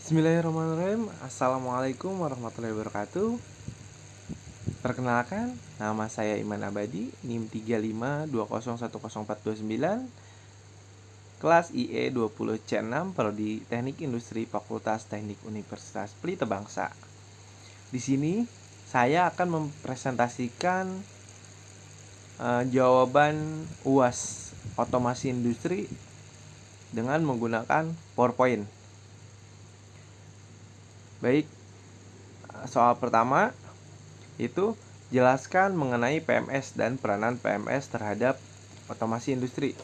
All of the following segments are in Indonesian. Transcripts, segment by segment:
Bismillahirrahmanirrahim. Assalamualaikum warahmatullahi wabarakatuh. Perkenalkan, nama saya Iman Abadi, NIM 3520104229, kelas IE 20C6, Prodi Teknik Industri Fakultas Teknik Universitas Pelita Bangsa. Di sini saya akan mempresentasikan jawaban UAS Otomasi Industri dengan menggunakan PowerPoint. Baik, soal pertama itu jelaskan mengenai PMS dan peranan PMS terhadap otomasi industri.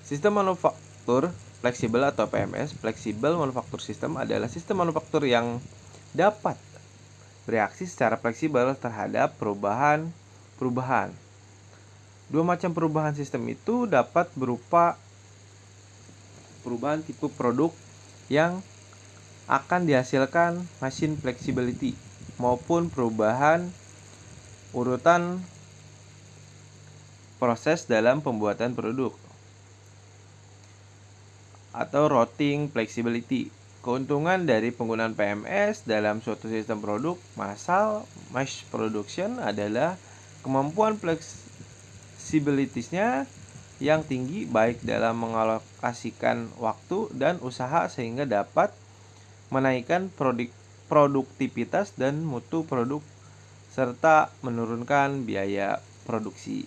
Sistem manufaktur fleksibel atau PMS, Flexible Manufacture System, adalah sistem manufaktur yang dapat bereaksi secara fleksibel terhadap perubahan. Dua macam perubahan sistem itu dapat berupa perubahan tipe produk yang akan dihasilkan machine flexibility maupun perubahan urutan proses dalam pembuatan produk atau routing flexibility. Keuntungan dari penggunaan PMS dalam suatu sistem produk massal mass production adalah kemampuan fleksibilitasnya yang tinggi baik dalam mengalokasikan waktu dan usaha sehingga dapat menaikkan produktivitas dan mutu produk serta menurunkan biaya produksi.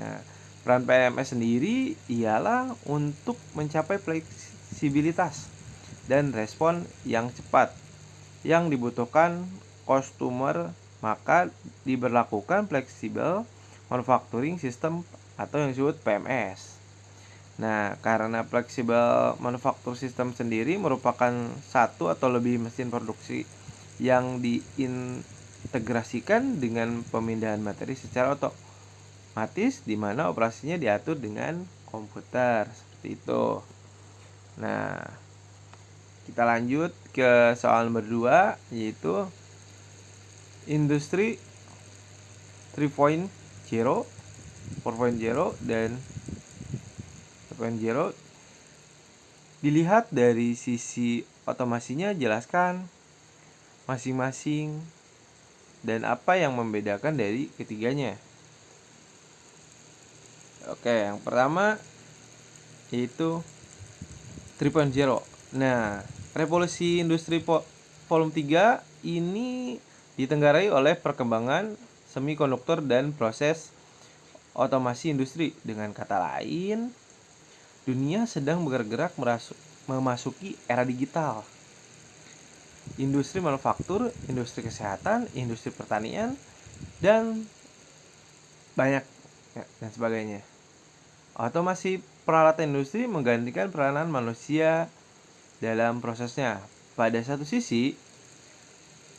Nah, peran PMS sendiri ialah untuk mencapai fleksibilitas dan respon yang cepat yang dibutuhkan customer, maka diberlakukan flexible manufacturing system atau yang disebut PMS. Nah, karena flexible manufacturing system sendiri merupakan satu atau lebih mesin produksi yang diintegrasikan dengan pemindahan materi secara otomatis, di mana operasinya diatur dengan komputer seperti itu. Nah, kita lanjut ke soal nomor 2, yaitu industri 3.0, 4.0 dan 5.0. Dilihat dari sisi otomasinya, jelaskan masing-masing dan apa yang membedakan dari ketiganya. Oke, yang pertama yaitu 3.0. Nah, revolusi industri volume 3 ini ditenggarai oleh perkembangan semikonduktor dan proses otomasi industri. Dengan kata lain, dunia sedang bergerak memasuki era digital. Industri manufaktur, industri kesehatan, industri pertanian, dan banyak dan sebagainya. Otomasi peralatan industri menggantikan peranan manusia dalam prosesnya. Pada satu sisi,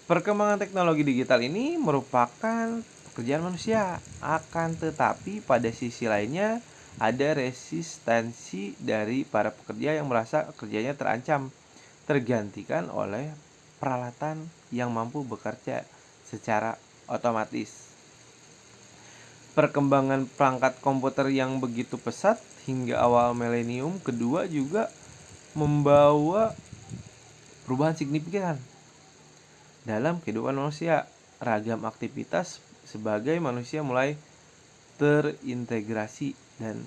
perkembangan teknologi digital ini merupakan pekerjaan manusia, akan tetapi pada sisi lainnya ada resistensi dari para pekerja yang merasa kerjanya terancam tergantikan oleh peralatan yang mampu bekerja secara otomatis. Perkembangan perangkat komputer yang begitu pesat hingga awal milenium kedua juga membawa perubahan signifikan dalam kehidupan manusia. Ragam aktivitas sebagai manusia mulai terintegrasi dan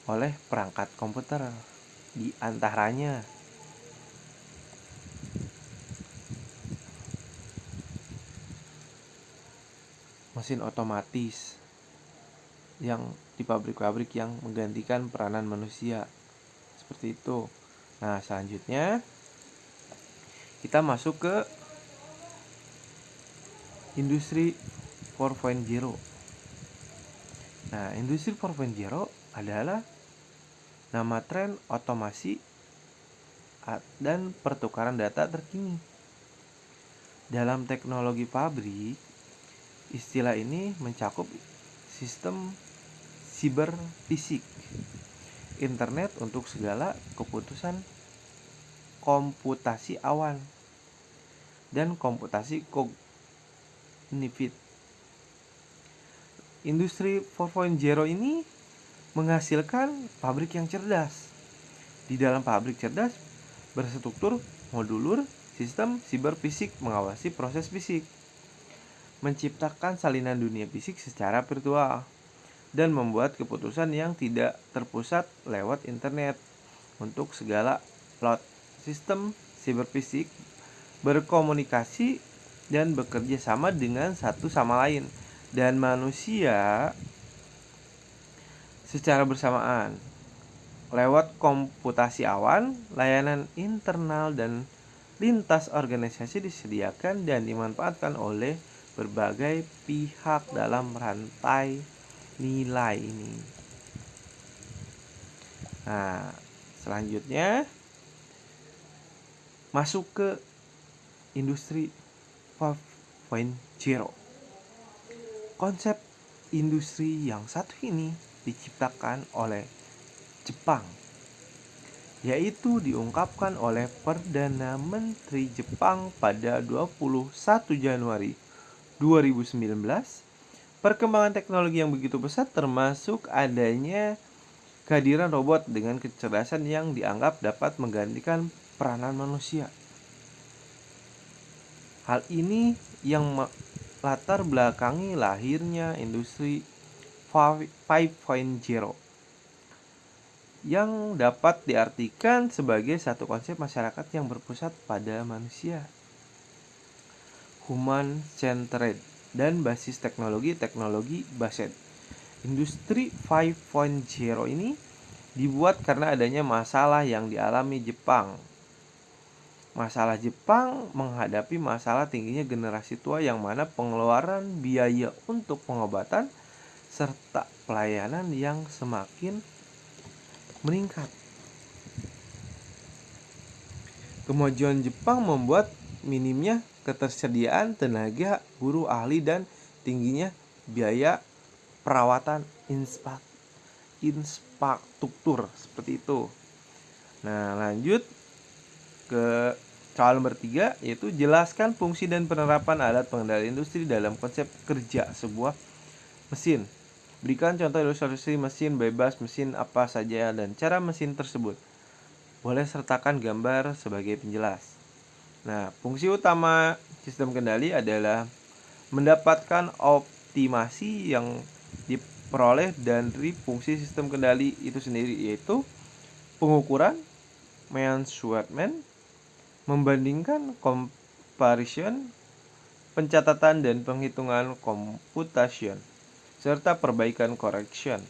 oleh perangkat komputer, di antaranya mesin otomatis yang di pabrik-pabrik yang menggantikan peranan manusia seperti itu. Nah, selanjutnya kita masuk ke industri 4.0. Nah, industri 4.0 adalah nama tren otomasi dan pertukaran data terkini. Dalam teknologi pabrik, istilah ini mencakup sistem siberfisik, internet untuk segala keputusan, komputasi awan, dan komputasi kognitif. Industri 4.0 ini menghasilkan pabrik yang cerdas. Di dalam pabrik cerdas, berstruktur modulur, sistem siberfisik mengawasi proses fisik, menciptakan salinan dunia fisik secara virtual, dan membuat keputusan yang tidak terpusat lewat internet untuk segala plot. Sistem siberfisik berkomunikasi dan bekerja sama dengan satu sama lain dan manusia secara bersamaan lewat komputasi awan. Layanan internal dan lintas organisasi disediakan dan dimanfaatkan oleh berbagai pihak dalam rantai nilai ini. Nah, selanjutnya masuk ke industri 5.0. Konsep industri yang satu ini diciptakan oleh Jepang, yaitu diungkapkan oleh Perdana Menteri Jepang pada 21 Januari 2019. Perkembangan teknologi yang begitu pesat termasuk adanya kehadiran robot dengan kecerdasan yang dianggap dapat menggantikan peranan manusia. Hal ini yang latar belakangi lahirnya industri 5.0 yang dapat diartikan sebagai satu konsep masyarakat yang berpusat pada manusia, human-centered, dan basis teknologi based. Industri 5.0 ini dibuat karena adanya masalah yang dialami Jepang. Masalah Jepang menghadapi masalah tingginya generasi tua yang mana pengeluaran biaya untuk pengobatan serta pelayanan yang semakin meningkat. Kemajuan Jepang membuat minimnya ketersediaan tenaga guru ahli dan tingginya biaya perawatan infrastruktur seperti itu. Nah, lanjut ke soal nomor 3, yaitu jelaskan fungsi dan penerapan alat pengendali industri dalam konsep kerja sebuah mesin. Berikan contoh ilustrasi mesin bebas, mesin apa saja, dan cara mesin tersebut. Boleh sertakan gambar sebagai penjelas. Nah, fungsi utama sistem kendali adalah mendapatkan optimasi yang diperoleh dari fungsi sistem kendali itu sendiri, yaitu pengukuran, measurement, membandingkan, comparison, pencatatan dan penghitungan, computation, serta perbaikan, correction.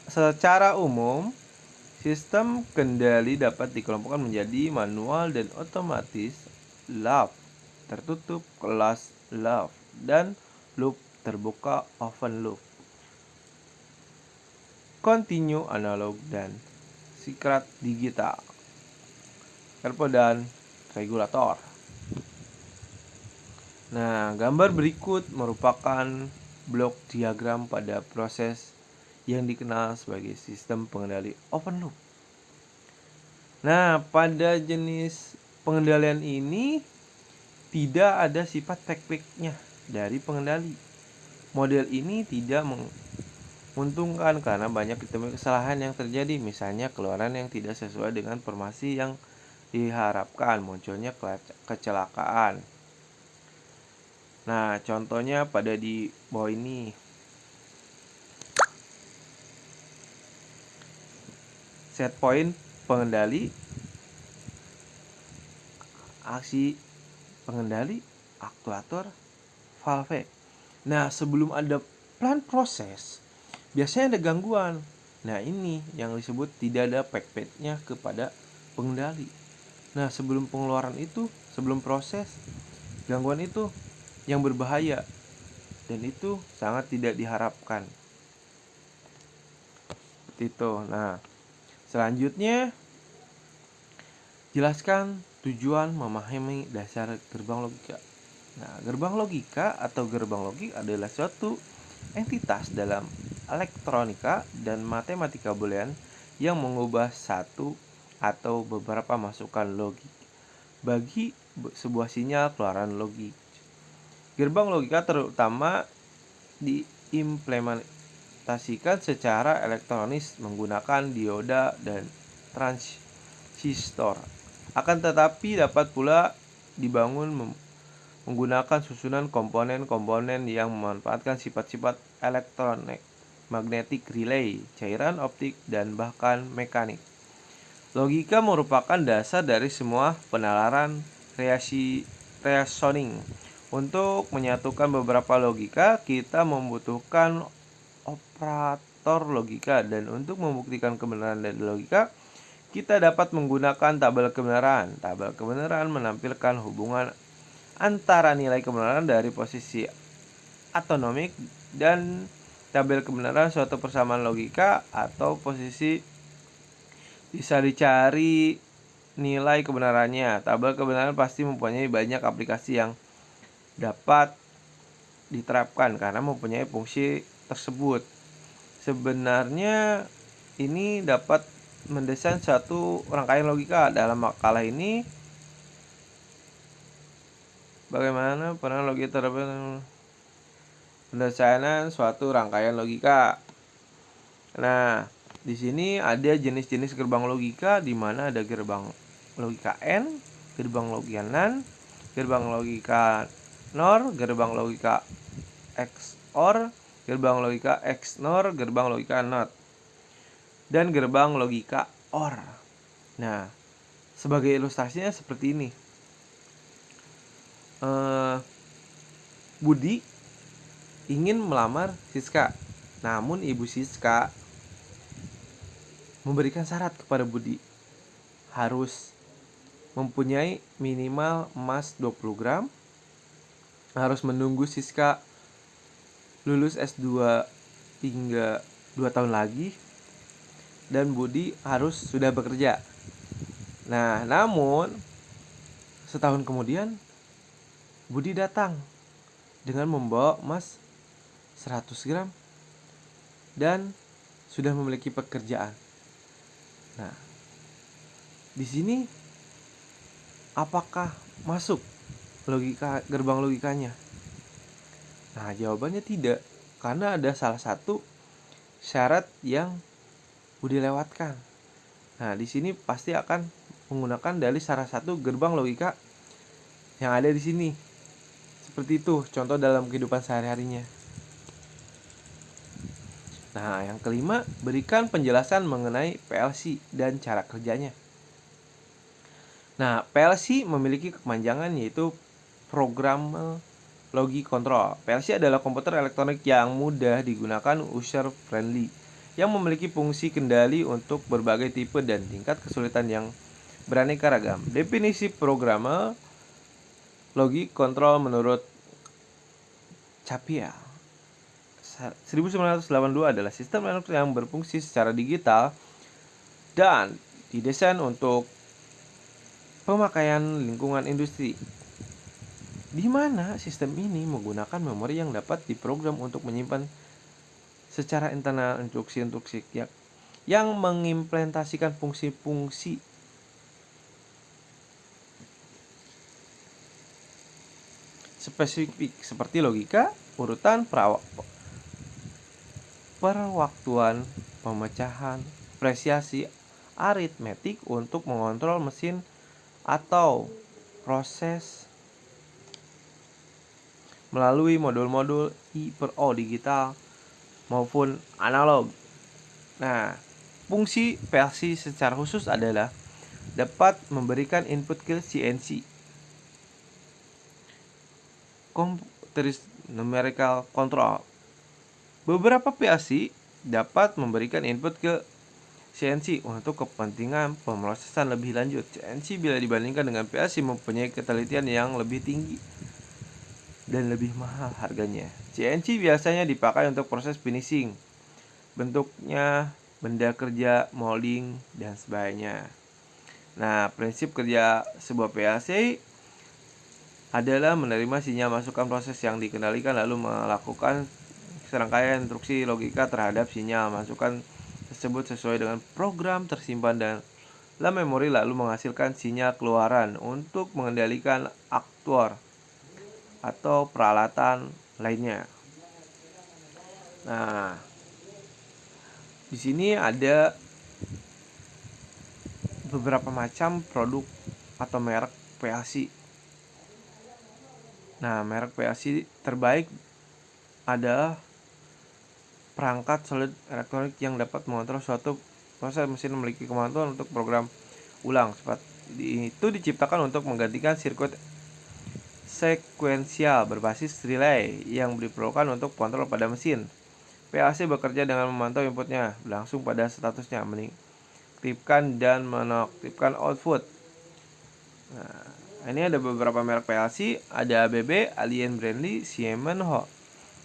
Secara umum, sistem kendali dapat dikelompokkan menjadi manual dan otomatis, loop tertutup, closed loop, dan loop terbuka, open loop, continue, analog, dan secret digital, servo dan regulator. Nah, gambar berikut merupakan blok diagram pada proses yang dikenal sebagai sistem pengendali open loop. Nah, pada jenis pengendalian ini tidak ada sifat backpacknya dari pengendali. Model ini tidak menguntungkan karena banyak ditemui kesalahan yang terjadi, misalnya keluaran yang tidak sesuai dengan informasi yang diharapkan, munculnya kecelakaan. Nah, contohnya pada di bawah ini. Set point pengendali, aksi pengendali, aktuator, valve. Nah, sebelum ada plan proses, biasanya ada gangguan. Nah, ini yang disebut tidak ada backpacknya kepada pengendali. Nah, sebelum pengeluaran itu, sebelum proses, gangguan itu yang berbahaya dan itu sangat tidak diharapkan. Seperti itu. Nah, selanjutnya jelaskan tujuan memahami dasar gerbang logika. Nah, gerbang logika atau gerbang logik adalah suatu entitas dalam elektronika dan matematika boolean yang mengubah satu atau beberapa masukan logik bagi sebuah sinyal keluaran logik. Gerbang logika terutama diimplementasikan secara elektronis menggunakan dioda dan transistor transistor. Akan tetapi dapat pula dibangun menggunakan susunan komponen-komponen yang memanfaatkan sifat-sifat elektronik, magnetic relay, cairan optik, dan bahkan mekanik. Logika merupakan dasar dari semua penalaran reasoning. Untuk menyatukan beberapa logika, kita membutuhkan operator logika, dan untuk membuktikan kebenaran dari logika, kita dapat menggunakan tabel kebenaran. Tabel kebenaran menampilkan hubungan antara nilai kebenaran dari posisi atomik dan tabel kebenaran suatu persamaan logika atau posisi. Bisa dicari nilai kebenarannya. Tabel kebenaran pasti mempunyai banyak aplikasi yang dapat diterapkan karena mempunyai fungsi tersebut. Sebenarnya ini dapat mendesain satu rangkaian logika. Dalam makalah ini bagaimana peran logika terhadap pendesainan suatu rangkaian logika. Nah, di sini ada jenis-jenis gerbang logika, di mana ada gerbang logika N, gerbang logika NAND, gerbang logika NOR, gerbang logika XOR, gerbang logika XNOR, gerbang logika NOT, dan gerbang logika OR. Nah, sebagai ilustrasinya seperti ini. Budi ingin melamar Siska, namun ibu Siska memberikan syarat kepada Budi, harus mempunyai minimal emas 20 gram, harus menunggu Siska lulus S2 hingga 2 tahun lagi, dan Budi harus sudah bekerja. Nah, namun setahun kemudian Budi datang dengan membawa emas 100 gram dan sudah memiliki pekerjaan. Nah, di sini apakah masuk gerbang logikanya? Nah, jawabannya tidak, karena ada salah satu syarat yang Budi lewatkan. Nah, di sini pasti akan menggunakan dari salah satu gerbang logika yang ada di sini. Seperti itu contoh dalam kehidupan sehari-harinya. Nah, yang kelima, berikan penjelasan mengenai PLC dan cara kerjanya. Nah, PLC memiliki kepanjangan yaitu program logic control. PLC adalah komputer elektronik yang mudah digunakan, user friendly, yang memiliki fungsi kendali untuk berbagai tipe dan tingkat kesulitan yang beraneka ragam. Definisi program logic control menurut Capia 1982 adalah sistem elektronik yang berfungsi secara digital dan didesain untuk pemakaian lingkungan industri, di mana sistem ini menggunakan memori yang dapat diprogram untuk menyimpan secara internal instruksi-instruksi yang mengimplementasikan fungsi-fungsi spesifik seperti logika, urutan, perwaktuan, pemecahan, presiasi, aritmetik untuk mengontrol mesin atau proses melalui modul-modul I/O digital maupun analog. Nah, fungsi PLC secara khusus adalah dapat memberikan input ke CNC, Computerized Numerical Control. Beberapa PLC dapat memberikan input ke CNC untuk kepentingan pemrosesan lebih lanjut. CNC bila dibandingkan dengan PLC mempunyai ketelitian yang lebih tinggi dan lebih mahal harganya. CNC biasanya dipakai untuk proses finishing, bentuknya, benda kerja, molding, dan sebagainya. Nah, prinsip kerja sebuah PLC adalah menerima sinyal masukan proses yang dikendalikan lalu melakukan serangkaian instruksi logika terhadap sinyal masukan tersebut sesuai dengan program tersimpan dalam memori lalu menghasilkan sinyal keluaran untuk mengendalikan aktuator atau peralatan lainnya. Nah, di sini ada beberapa macam produk atau merek PLC. Nah, merek PLC terbaik adalah perangkat solid elektronik yang dapat mengontrol suatu proses mesin memiliki kemampuan untuk program ulang. Itu diciptakan untuk menggantikan sirkuit sekuensial berbasis relay yang diperlukan untuk kontrol pada mesin. PLC bekerja dengan memantau inputnya langsung pada statusnya, menaktifkan dan menonaktifkan output. Nah, ini ada beberapa merek PLC, ada ABB, Alien Bradley, Siemens,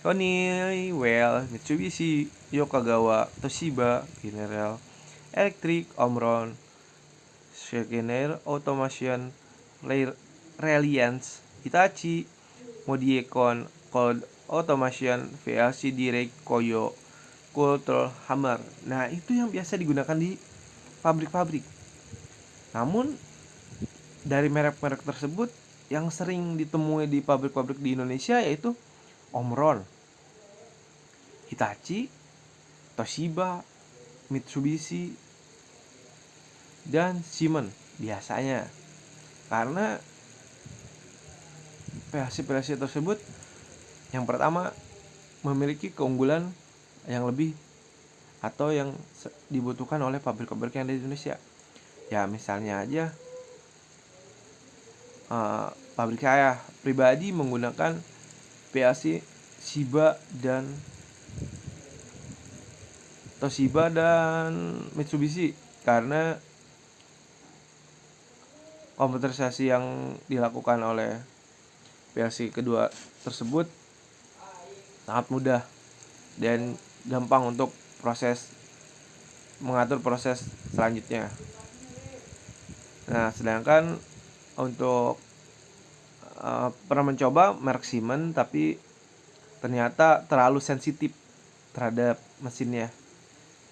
Honeywell, Mitsubishi, Yokogawa, Toshiba, General Electric, Omron, Schneider Automation, Reliance, Hitachi, Modicon, Cold Automation, VLC Direct, Koyo, Kultur, Hammer. Nah, itu yang biasa digunakan di pabrik-pabrik. Namun dari merek-merek tersebut yang sering ditemui di pabrik-pabrik di Indonesia yaitu Omron, Hitachi, Toshiba, Mitsubishi, dan Siemens biasanya. Karena PLC tersebut yang pertama memiliki keunggulan yang lebih atau yang dibutuhkan oleh pabrik-pabrik yang ada di Indonesia. Ya misalnya aja pabrik saya pribadi menggunakan PLC Toshiba dan Mitsubishi karena komputerisasi yang dilakukan oleh PLC kedua tersebut sangat mudah dan gampang untuk mengatur proses selanjutnya. Nah, sedangkan untuk pernah mencoba merek Siemens tapi ternyata terlalu sensitif terhadap mesinnya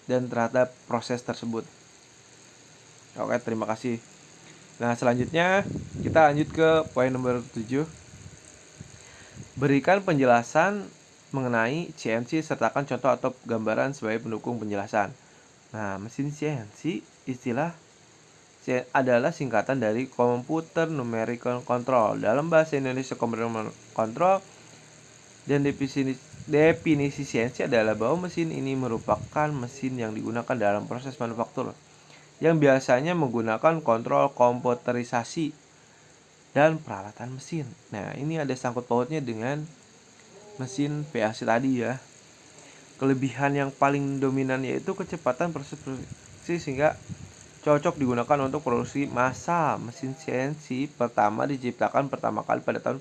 dan terhadap proses tersebut. Oke, terima kasih. Nah, selanjutnya kita lanjut ke poin nomor 7. Berikan penjelasan mengenai CNC, sertakan contoh atau gambaran sebagai pendukung penjelasan. Nah, mesin CNC adalah singkatan dari Computer Numerical Control. Dalam bahasa Indonesia, Computer Numerical Control dan definisi CNC adalah bahwa mesin ini merupakan mesin yang digunakan dalam proses manufaktur yang biasanya menggunakan kontrol komputerisasi dan peralatan mesin. Nah, ini ada sangkut pautnya dengan mesin PLC tadi ya. Kelebihan yang paling dominan yaitu kecepatan proses produksi sehingga cocok digunakan untuk produksi massal. Mesin CNC pertama diciptakan pertama kali pada tahun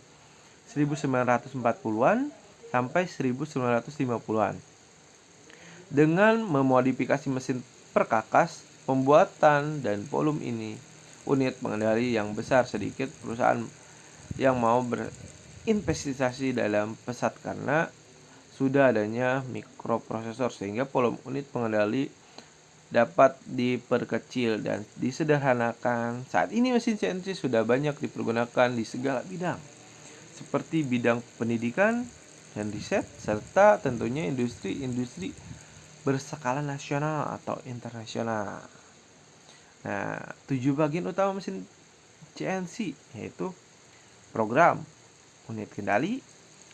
1940-an sampai 1950-an. Dengan memodifikasi mesin perkakas, pembuatan dan volume ini unit pengendali yang besar sedikit perusahaan yang mau berinvestasi dalam pesat karena sudah adanya mikroprosesor sehingga volume unit pengendali dapat diperkecil dan disederhanakan. Saat ini mesin CNC sudah banyak dipergunakan di segala bidang seperti bidang pendidikan dan riset serta tentunya industri berskala nasional atau internasional. Nah, 7 bagian utama mesin CNC yaitu program, unit kendali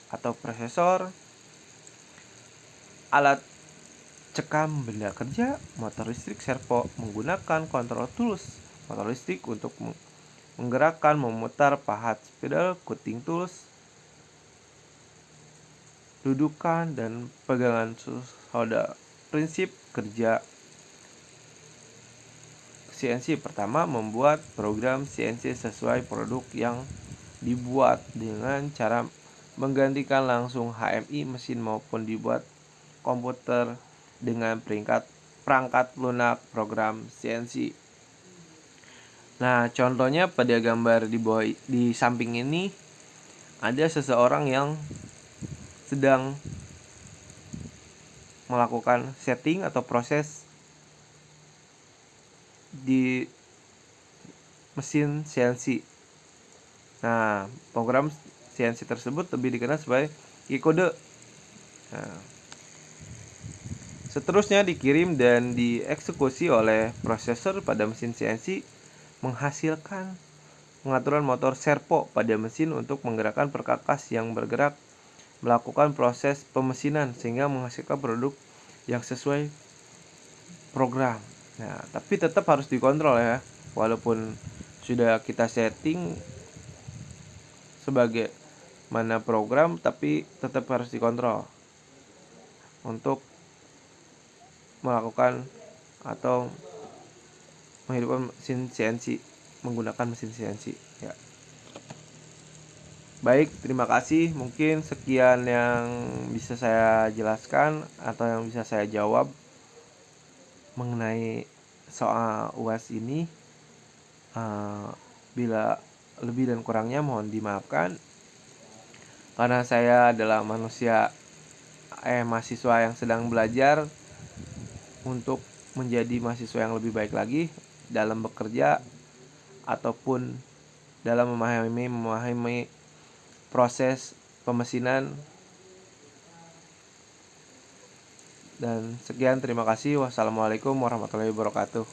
atau prosesor, alat cekam benda kerja, motor listrik servo menggunakan kontrol tools, motor listrik untuk menggerakkan memutar pahat spidol, cutting tools, dudukan dan pegangan solder. Prinsip kerja CNC pertama, membuat program CNC sesuai produk yang dibuat dengan cara menggantikan langsung HMI mesin maupun dibuat komputer dengan perangkat lunak program CNC. Nah, contohnya pada gambar di samping ini ada seseorang yang sedang melakukan setting atau proses di mesin CNC. Nah, program CNC tersebut lebih dikenal sebagai G-kode. Nah, seterusnya dikirim dan dieksekusi oleh prosesor pada mesin CNC menghasilkan pengaturan motor servo pada mesin untuk menggerakkan perkakas yang bergerak, melakukan proses pemesinan sehingga menghasilkan produk yang sesuai program. Nah, tapi tetap harus dikontrol ya. Walaupun sudah kita setting sebagai mana program, tapi tetap harus dikontrol untuk melakukan atau menghidupkan mesin CNC menggunakan mesin CNC ya. Baik, terima kasih. Mungkin sekian yang bisa saya jelaskan atau yang bisa saya jawab mengenai soal UAS ini. Bila lebih dan kurangnya mohon dimaafkan, karena saya adalah mahasiswa yang sedang belajar untuk menjadi mahasiswa yang lebih baik lagi dalam bekerja ataupun dalam memahami proses pemesinan. Dan sekian, terima kasih. Wassalamualaikum warahmatullahi wabarakatuh.